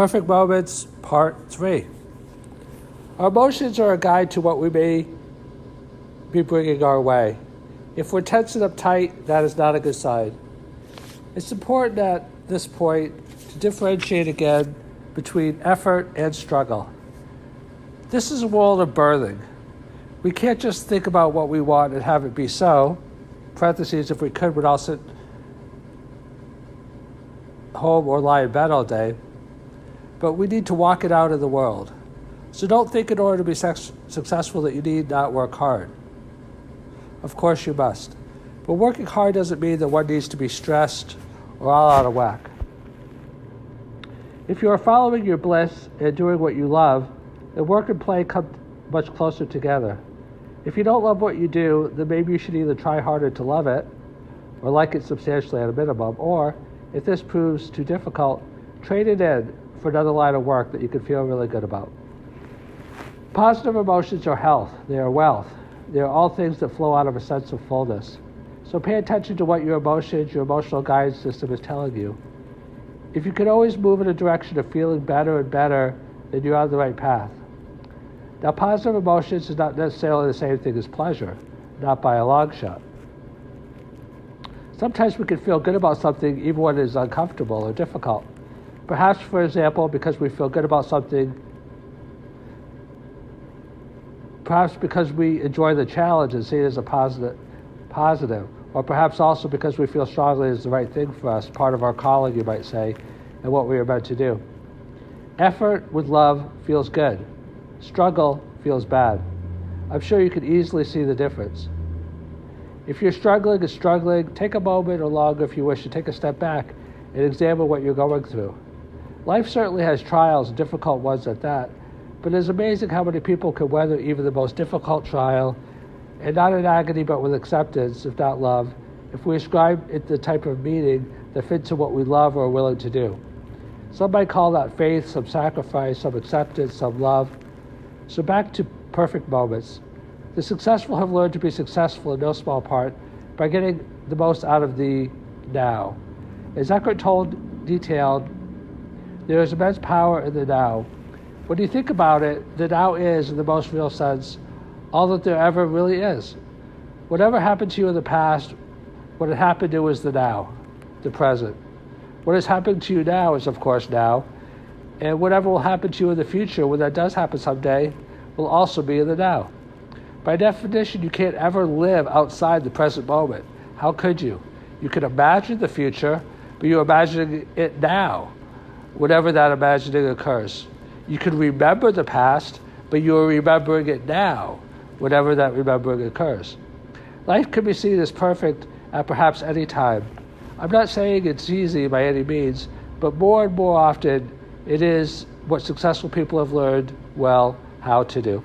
Perfect Moments, Part 3. Our emotions are a guide to what we may be bringing our way. If we're tense and uptight, that is not a good sign. It's important at this point to differentiate again between effort and struggle. This is a world of birthing. We can't just think about what we want and have it be so. Parentheses, if we could, we'd all sit home or lie in bed all day. But we need to walk it out in the world. So don't think in order to be successful that you need not work hard. Of course you must. But working hard doesn't mean that one needs to be stressed or all out of whack. If you are following your bliss and doing what you love, then work and play come much closer together. If you don't love what you do, then maybe you should either try harder to love it, or like it substantially at a minimum, or, if this proves too difficult, trade it in for another line of work that you can feel really good about. Positive emotions are health. They are wealth. They are all things that flow out of a sense of fullness. So pay attention to what your emotions, your emotional guidance system is telling you. If you can always move in a direction of feeling better and better, then you're on the right path. Now, positive emotions is not necessarily the same thing as pleasure, not by a long shot. Sometimes we can feel good about something even when it is uncomfortable or difficult. Perhaps, for example, because we feel good about something, perhaps because we enjoy the challenge and see it as a positive, or perhaps also because we feel strongly it's the right thing for us, part of our calling, you might say, and what we are meant to do. Effort with love feels good. Struggle feels bad. I'm sure you can easily see the difference. If you're struggling, take a moment or longer if you wish to take a step back and examine what you're going through. Life certainly has trials, and difficult ones at that, but it's amazing how many people can weather even the most difficult trial, and not in agony but with acceptance, if not love, if we ascribe it the type of meaning that fits to what we love or are willing to do. Some might call that faith, some sacrifice, some acceptance, some love. So back to perfect moments. The successful have learned to be successful in no small part by getting the most out of the now. As Eckhart told detailed, there is immense power in the now. When you think about it, the now is, in the most real sense, all that there ever really is. Whatever happened to you in the past, what had happened to is the now, the present. What has happened to you now is, of course, now, and whatever will happen to you in the future, when that does happen someday, will also be in the now. By definition, you can't ever live outside the present moment. How could you? You can imagine the future, but you're imagining it now, whenever that imagining occurs. You can remember the past, but you are remembering it now, whenever that remembering occurs. Life can be seen as perfect at perhaps any time. I'm not saying it's easy by any means, but more and more often it is what successful people have learned well how to do.